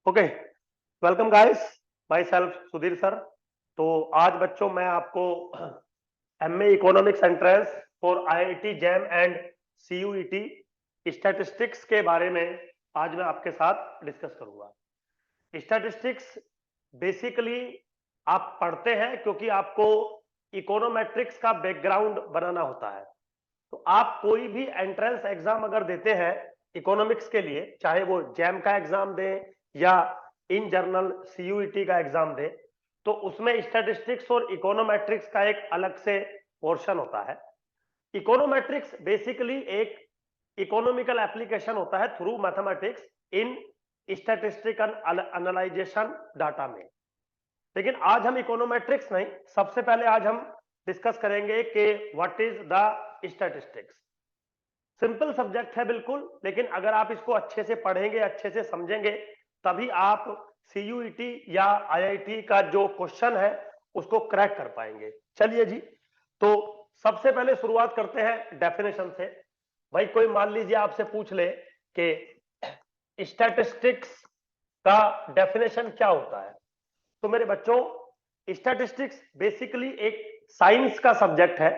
Okay, welcome guys, my self Sudhir sir. तो आज बच्चों मैं आपको MA economics entrance for IIT jam and CUET statistics के बारे में आज मैं आपके साथ डिस्कस करूंगा। स्टैटिस्टिक्स बेसिकली आप पढ़ते हैं क्योंकि आपको इकोनोमेट्रिक्स का बैकग्राउंड बनाना होता है। तो आप कोई भी एंट्रेंस एग्जाम अगर देते हैं इकोनॉमिक्स के लिए, चाहे वो जैम का एग्जाम दें या इन जर्नल सीयूईटी का एग्जाम दें, तो उसमें स्टैटिस्टिक्स और इकोनोमेट्रिक्स का एक अलग से पोर्शन होता है। इकोनोमेट्रिक्स बेसिकली एक इकोनॉमिकल एप्लीकेशन होता है थ्रू मैथमेटिक्स इन स्टैटिस्टिकल एनालाइजेशन डाटा में। लेकिन आज हम इकोनोमेट्रिक्स नहीं, सबसे पहले आज हम डिस्कस करेंगे कि what is the statistics. Simple subject है बिल्कुल, लेकिन अगर आप इसको अच्छे से पढ़ेंगे, अच्छे से समझेंगे, तभी आप सीयूईटी या आईआईटी का जो क्वेश्चन है उसको क्रैक कर पाएंगे। चलिए जी, तो सबसे पहले शुरुआत करते हैं डेफिनेशन से। भाई कोई मान लीजिए आपसे पूछ ले कि स्टैटिस्टिक्स का डेफिनेशन क्या होता है, तो मेरे बच्चों स्टैटिस्टिक्स बेसिकली एक साइंस का सब्जेक्ट है।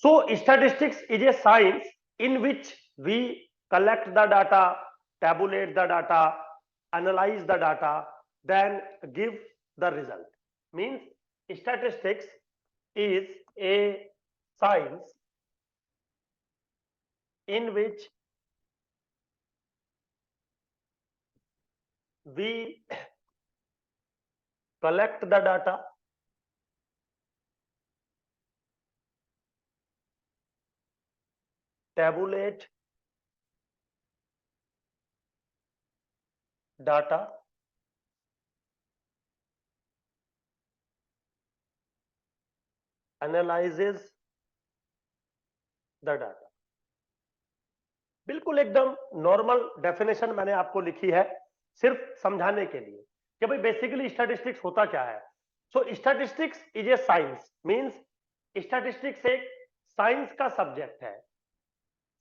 So statistics is a science in which we collect the data, tabulate the data, analyze the data, then give the result. Means statistics is a science in which we collect the data, tabulate data, analyzes the data। बिल्कुल एकदम normal definition मैंने आपको लिखी है सिर्फ समझाने के लिए कि भाई बेसिकली स्टैटिस्टिक्स होता क्या है। So statistics is a science, means statistics एक साइंस का सब्जेक्ट है।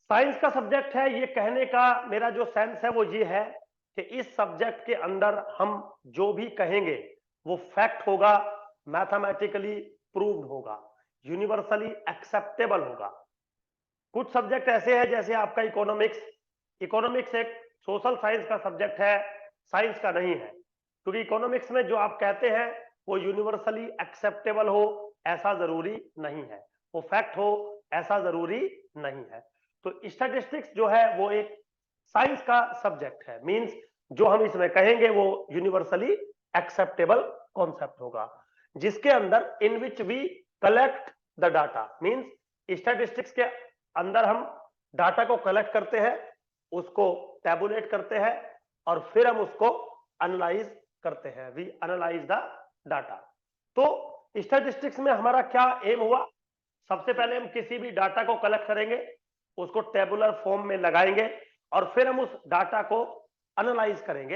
साइंस का सब्जेक्ट है, ये कहने का मेरा जो सेंस है वो ये है कि इस सब्जेक्ट के अंदर हम जो भी कहेंगे वो फैक्ट होगा, मैथमेटिकली प्रूव्ड होगा, यूनिवर्सली एक्सेप्टेबल होगा। कुछ सब्जेक्ट ऐसे हैं जैसे आपका इकोनॉमिक्स। इकोनॉमिक्स एक सोशल साइंस का सब्जेक्ट है, साइंस का नहीं है, क्योंकि इकोनॉमिक्स में जो आप कहते हैं वो यूनिवर्सली एक्सेप्टेबल हो ऐसा जरूरी नहीं है, वो फैक्ट हो ऐसा जरूरी नहीं है। तो स्टैटिस्टिक्स जो है वो एक साइंस का सब्जेक्ट है, मींस जो हम इसमें कहेंगे वो यूनिवर्सली एक्सेप्टेबल कॉन्सेप्ट होगा, जिसके अंदर in which we collect the data. Means statistics के अंदर हम डाटा को कलेक्ट करते हैं, उसको टैबुलेट करते हैं और फिर हम उसको एनालाइज करते हैं। We analyse the data. तो स्टैटिस्टिक्स में हमारा क्या एम हुआ? सबसे पहले हम किसी भी डाटा को कलेक्ट करेंगे, उसको टेबुलर फॉर्म में लगाएंगे और फिर हम उस डाटा को एनालाइज करेंगे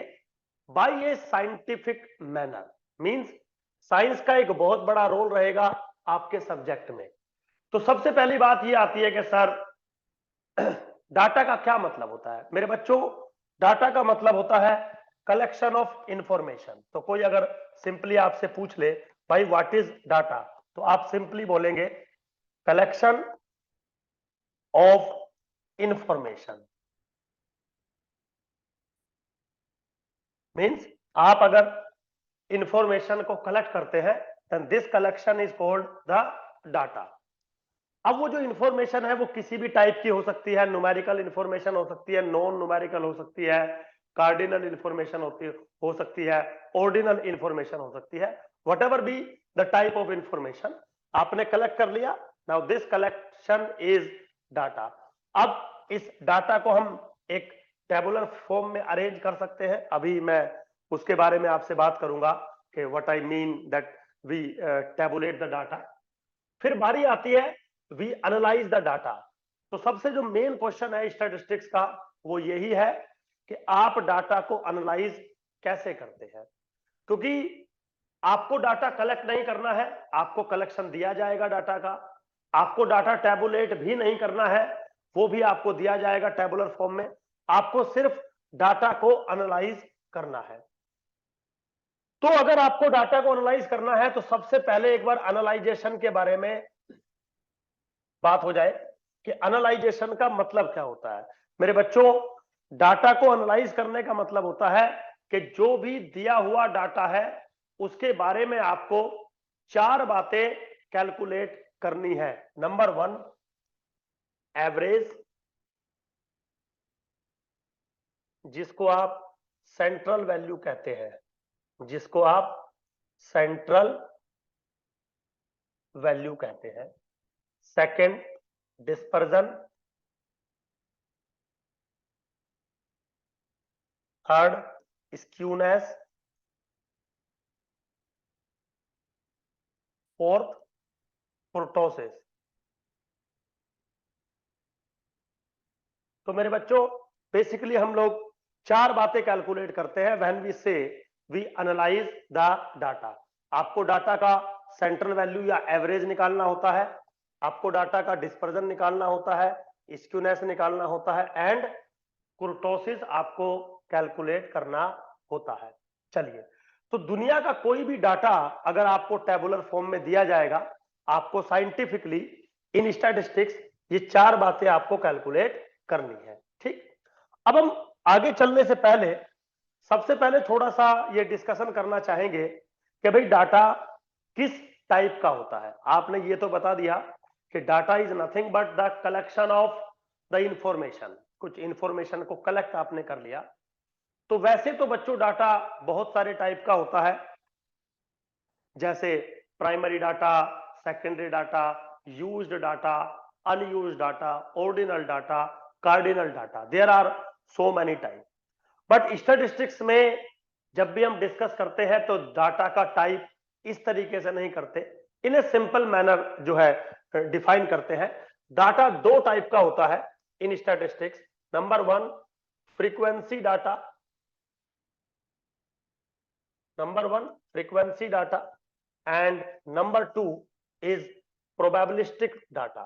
by a scientific manner. Means science का एक बहुत बड़ा रोल रहेगा आपके सब्जेक्ट में। तो सबसे पहली बात ये आती है कि सर डाटा का क्या मतलब होता है? मेरे बच्चों, डाटा का मतलब होता है कलेक्शन ऑफ इंफॉर्मेशन। तो कोई अगर सिंपली आपसे पूछ ले भाई व्हाट इज डाटा, तो आप सिंपली बोलेंगे कलेक्शन ऑफ इंफॉर्मेशन। मींस आप अगर इंफॉर्मेशन को कलेक्ट करते हैं then this collection is called the data. अब वो जो इंफॉर्मेशन है वो किसी भी टाइप की हो सकती है, न्यूमेरिकल इंफॉर्मेशन हो सकती है, नॉन न्यूमेरिकल हो सकती है, कार्डिनल इंफॉर्मेशन हो सकती है, ऑर्डिनल इंफॉर्मेशन हो सकती है। What ever be the type of information आपने कलेक्ट कर लिया, now this collection is data. अब इस डाटा को हम एक टेबुलर फॉर्म में अरेंज कर सकते हैं, अभी मैं उसके बारे में आपसे बात करूंगा कि what I mean that we tabulate the data. फिर बारी आती है वी एनालाइज द डाटा। तो सबसे जो मेन क्वेश्चन है स्टैटिस्टिक्स का वो यही है कि आप डाटा को एनालाइज कैसे करते हैं, क्योंकि आपको डाटा कलेक्ट नहीं करना है, आपको कलेक्शन दिया जाएगा डाटा का। आपको डाटा टैबुलेट भी नहीं करना है, वो भी आपको दिया जाएगा टेबुलर फॉर्म में। आपको सिर्फ डाटा को एनालाइज करना है। तो अगर आपको डाटा को एनालाइज करना है तो सबसे पहले एक बार एनालाइजेशन के बारे में बात हो जाए कि एनालाइजेशन का मतलब क्या होता है। मेरे बच्चों, डाटा को एनालाइज करने का मतलब होता है कि जो भी दिया हुआ डाटा है उसके बारे में आपको चार बातें कैलकुलेट करनी है। नंबर वन, एवरेज, जिसको आप सेंट्रल वैल्यू कहते हैं, जिसको आप सेंट्रल वैल्यू कहते हैं। Second, dispersion. Third, skewness. Fourth, kurtosis. तो मेरे बच्चों, बेसिकली हम लोग चार बातें कैलकुलेट करते हैं व्हेन वी से वी एनालाइज द डाटा। आपको डाटा का सेंट्रल वैल्यू या एवरेज निकालना होता है, आपको डाटा का डिस्पर्जन निकालना होता है, स्क्यूनेस निकालना होता है, एंड कुर्टोसिस आपको कैलकुलेट करना होता है। चलिए, तो दुनिया का कोई भी डाटा अगर आपको टेबुलर फॉर्म में दिया जाएगा, आपको साइंटिफिकली इन स्टैटिस्टिक्स ये चार बातें आपको कैलकुलेट करनी है। ठीक, अब हम आगे चलने से पहले सबसे पहले थोड़ा सा ये डिस्कशन करना चाहेंगे कि भाई डाटा किस टाइप का होता है। आपने ये तो बता दिया कि data is nothing but the collection of the information. कुछ इंफॉर्मेशन को कलेक्ट आपने कर लिया। तो वैसे तो बच्चों डाटा बहुत सारे टाइप का होता है, जैसे primary data, secondary data, used data, unused data, ordinal data, cardinal data. There are so many type. But statistics में जब भी हम डिस्कस करते हैं तो डाटा का टाइप इस तरीके से नहीं करते, इन ए सिंपल मैनर जो है डिफाइन करते हैं। डाटा दो टाइप का होता है इन statistics. Number one, frequency data. Number one, frequency data, and number two is probabilistic data.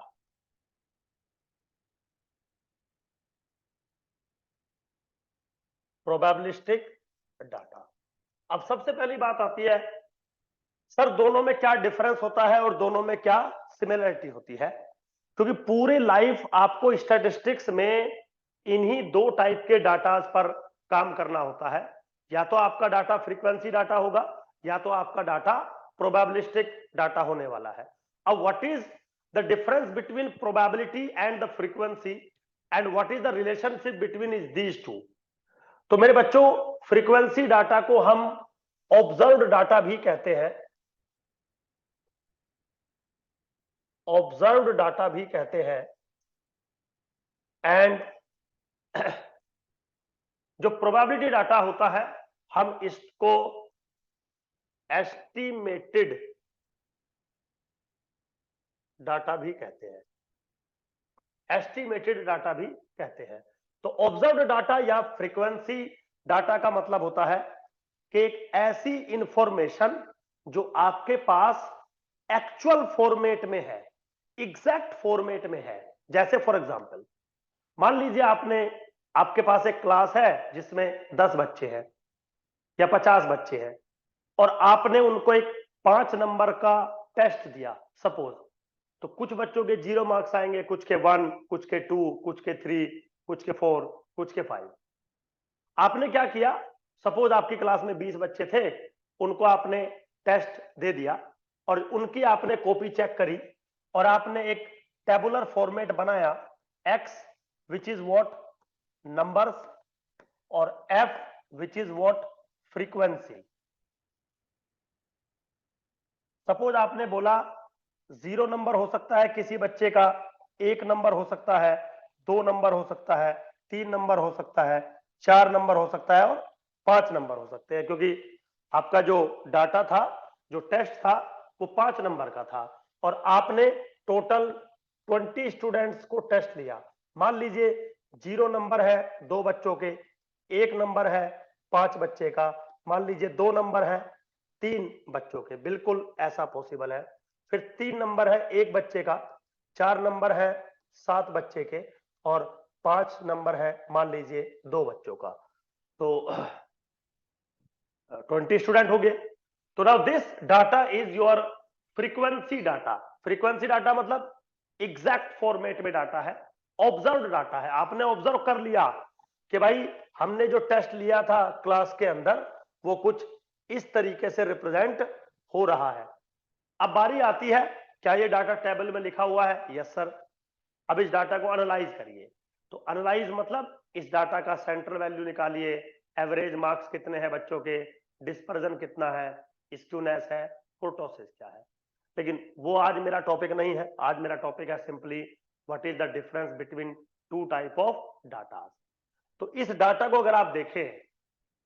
Probabilistic data. अब सबसे पहली बात आती है, सर दोनों में क्या डिफरेंस होता है और दोनों में क्या सिमिलरिटी होती है। क्योंकि पूरी लाइफ आपको स्टैटिस्टिक्स में इन्हीं दो टाइप के डाटा पर काम करना होता है। या तो आपका डाटा फ्रीक्वेंसी डाटा होगा या तो आपका डाटा प्रोबेबिलिस्टिक डाटा होने वाला है। अब what is the difference between probability and the frequency, and what is the relationship between is these two. तो मेरे बच्चों, फ्रीक्वेंसी डाटा को हम ऑब्जर्व्ड डाटा भी कहते हैं, ऑब्जर्व्ड डाटा भी कहते हैं। एंड जो प्रोबेबिलिटी डाटा होता है हम इसको एस्टिमेटेड डाटा भी कहते हैं, एस्टिमेटेड डाटा भी कहते हैं। तो ऑब्जर्व्ड डाटा या फ्रीक्वेंसी डाटा का मतलब होता है कि एक ऐसी इंफॉर्मेशन जो आपके पास एक्चुअल फॉर्मेट में है, एग्जैक्ट फॉर्मेट में है। जैसे फॉर एग्जांपल, मान लीजिए आपके पास एक क्लास है जिसमें 10 बच्चे हैं या 50 बच्चे हैं, और आपने उनको एक 5 नंबर का टेस्ट दिया सपोज। तो कुछ बच्चों के 0 मार्क्स आएंगे, कुछ के 1, कुछ के 2, कुछ के 3, कुछ के 4, कुछ के 5। आपने क्या किया, सपोज आपकी क्लास में 20 बच्चे थे, उनको आपने टेस्ट दे दिया और उनकी आपने कॉपी चेक करी और आपने एक टेबुलर फॉर्मेट बनाया, x which is what numbers और f which is what frequency. Suppose आपने बोला 0 नंबर हो सकता है किसी बच्चे का, 1 नंबर हो सकता है, 2 नंबर हो सकता है, 3 नंबर हो सकता है, 4 नंबर हो सकता है और 5 नंबर हो सकते हैं। क्योंकि आपका जो डाटा था, जो टेस्ट था, वो 5 नंबर का था और आपने टोटल 20 स्टूडेंट्स को टेस्ट लिया। मान लीजिए 0 नंबर है 2 बच्चों के, 1 नंबर है 5 बच्चे का, मान लीजिए 2 नंबर है 3 बच्चों के, बिल्कुल ऐसा पॉसिबल है। फिर 3 नंबर है 1 बच्चे का, 4 नंबर है 7 बच्चे के और 5 नंबर है मान लीजिए 2 बच्चों का। तो 20 स्टूडेंट हो गए। तो now this data is your frequency data. Frequency data मतलब एग्जैक्ट फॉर्मेट में डाटा है, ऑब्जर्व डाटा है। आपने ऑब्जर्व कर लिया कि भाई हमने जो टेस्ट लिया था क्लास के अंदर वो कुछ इस तरीके से रिप्रेजेंट हो रहा है। अब बारी आती है, क्या ये डाटा टेबल में लिखा हुआ है? Yes sir. अब इस डाटा को एनालाइज करिए। तो एनालाइज मतलब इस डाटा का सेंट्रल वैल्यू निकालिए, एवरेज मार्क्स कितने हैं बच्चों के, डिस्पर्जन कितना है, स्क्यूनेस है, कुर्टोसिस क्या है। लेकिन वो आज मेरा टॉपिक नहीं है। आज मेरा टॉपिक है simply what is the difference between two type of data. तो इस डाटा को अगर आप देखें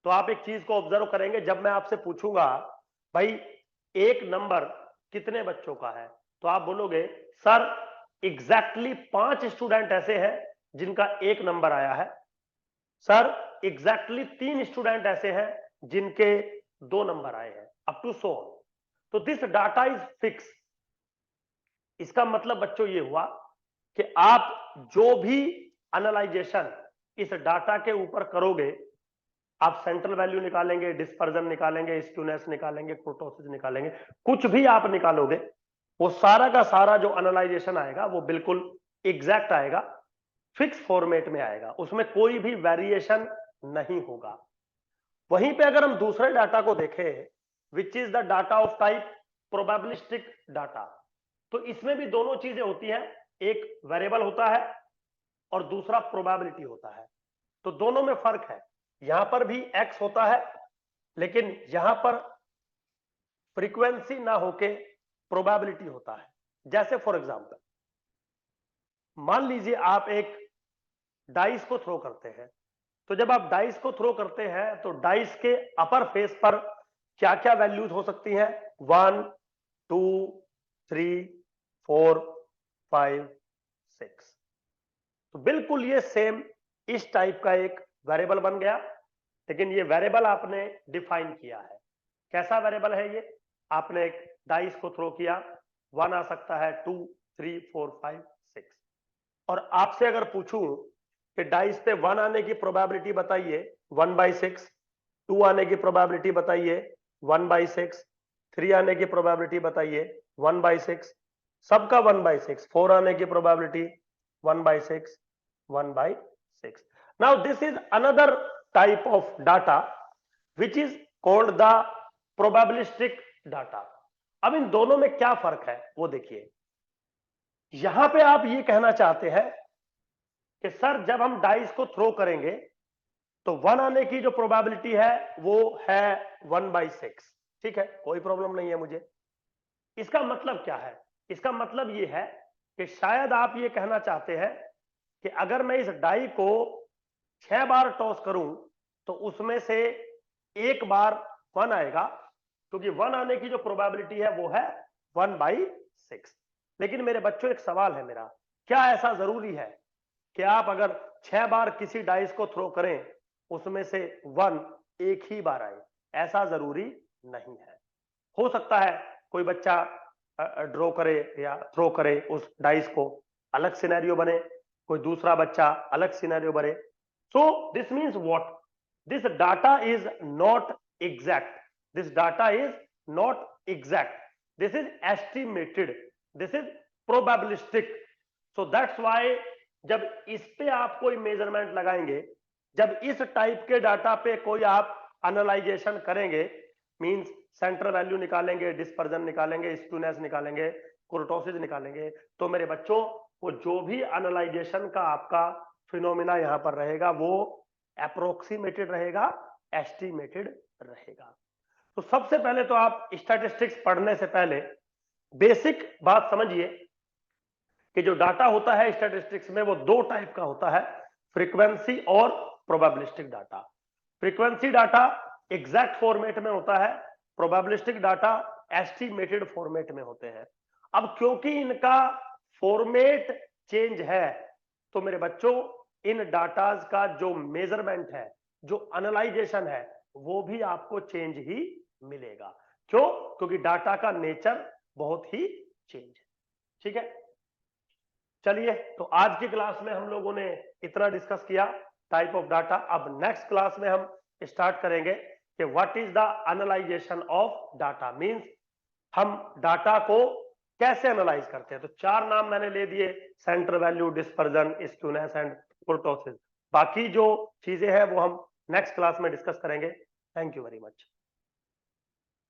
तो आप एक चीज को ऑब्जर्व करेंगे, जब मैं आपसे पूछूंगा भाई एक नंबर कितने बच्चों का है, तो आप बोलोगे सर एग्जैक्टली 5 स्टूडेंट ऐसे हैं जिनका एक नंबर आया है, सर एग्जैक्टली 3 स्टूडेंट ऐसे हैं जिनके 2 नंबर आए हैं, अप टू सो ऑन। तो दिस डाटा इज फिक्स। इसका मतलब बच्चों ये हुआ कि आप जो भी एनालाइजेशन इस डाटा के ऊपर करोगे, आप सेंट्रल वैल्यू निकालेंगे, डिस्पर्जन निकालेंगे, स्क्यूनेस निकालेंगे, कुर्टोसिस निकालेंगे, कुछ भी आप निकालोगे, वो सारा का सारा जो एनालाइजेशन आएगा वो बिल्कुल एग्जैक्ट आएगा, फिक्स फॉर्मेट में आएगा, उसमें कोई भी वेरिएशन नहीं होगा। वहीं पे अगर हम दूसरे डाटा को देखें, which is the data of type probabilistic data, तो इसमें भी दोनों चीजें होती हैं, एक वेरिएबल होता है और दूसरा प्रोबेबिलिटी होता है। तो दोनों में फर्क है। यहां पर भी x होता है, लेकिन यहां पर फ्रीक्वेंसी ना होके प्रोबेबिलिटी होता है। जैसे फॉर एग्जांपल मान लीजिए आप एक डाइस को थ्रो करते हैं। तो जब आप डाइस को थ्रो करते हैं तो डाइस के अपर फेस पर क्या क्या वैल्यूज हो सकती हैं? 1 2 3 4 5 6। तो बिल्कुल ये सेम इस टाइप का एक वेरिएबल बन गया, लेकिन ये वेरिएबल आपने डिफाइन किया है। कैसा वेरिएबल है ये? आपने एक डाइस को थ्रो किया, 1 आ सकता है, 2 3 4 5 6। और आपसे अगर पूछूं कि डाइस पे 1 आने की प्रोबेबिलिटी बताइए 1/6, 2 आने की प्रोबेबिलिटी बताइए 1/6, 3 आने की प्रोबेबिलिटी बताइए 1/6, सबका 1/6, 4 आने की probability 1/6, 1/6। Now this is another type of data which is called the probabilistic data. अब इन दोनों में क्या फर्क है वो देखिए। यहां पे आप ये कहना चाहते हैं कि सर जब हम डाइस को थ्रो करेंगे तो 1 आने की जो प्रोबेबिलिटी है वो है 1/6। ठीक है, कोई प्रॉब्लम नहीं है मुझे। इसका मतलब क्या है? इसका मतलब ये है कि शायद आप ये कहना चाहते हैं कि अगर मैं इस डाई को 6 बार टॉस करूं तो उसमें से एक बार 1 आएगा, क्योंकि 1 आने की जो प्रोबेबिलिटी है वो है 1/6। लेकिन मेरे बच्चों एक सवाल है मेरा, क्या ऐसा जरूरी है कि आप अगर 6 बार किसी डाइस को थ्रो करें उसमें से 1 एक ही बार आए? ऐसा जरूरी नहीं है। हो सकता है कोई बच्चा ड्रॉ करे या थ्रो करे उस डाइस को, अलग सिनेरियो बने, कोई दूसरा बच्चा अलग सिनेरियो बने। So this means what? This data is not exact. This data is not exact, this is estimated, this is probabilistic. So that's why जब इस पे आप कोई मेजरमेंट लगाएंगे, जब इस टाइप के डाटा पे कोई आप एनालाइजेशन करेंगे, मींस सेंट्रल वैल्यू निकालेंगे, डिस्पर्जन निकालेंगे, स्क्यूनेस निकालेंगे, कुर्टोसिस निकालेंगे, तो मेरे बच्चों वो जो भी एनालाइजेशन का आपका फिनोमिना यहां पर रहेगा वो अप्रोक्सीमेटेड रहेगा, एस्टिमेटेड रहेगा। तो सबसे पहले तो आप स्टैटिस्टिक्स पढ़ने से पहले बेसिक बात समझिए कि जो डाटा होता है स्टैटिस्टिक्स में वो 2 टाइप का होता है, फ्रीक्वेंसी और probabilistic data. Frequency data exact format में होता है, प्रोबेबिलिस्टिक डाटा एस्टिमेटेड फॉर्मेट में होते हैं। अब क्योंकि इनका फॉर्मेट चेंज है, तो मेरे बच्चों इन डाटाज का जो मेजरमेंट है, जो एनालाइजेशन है, वो भी आपको चेंज ही मिलेगा। क्यों? क्योंकि डाटा का नेचर बहुत ही चेंज है। ठीक है, चलिए तो आज की क्लास में हम लोगों ने इतना डिस्कस किया टाइप ऑफ डाटा। अब नेक्स्ट क्लास में हम स्टार्ट करेंगे कि what is the analysation of data, means हम डाटा को कैसे एनालाइज करते हैं। तो 4 नाम मैंने ले दिए, centre value, dispersion, skewness and कुर्टोसिस। बाकी जो चीजें हैं वो हम नेक्स्ट क्लास में डिस्कस करेंगे। Thank you very much.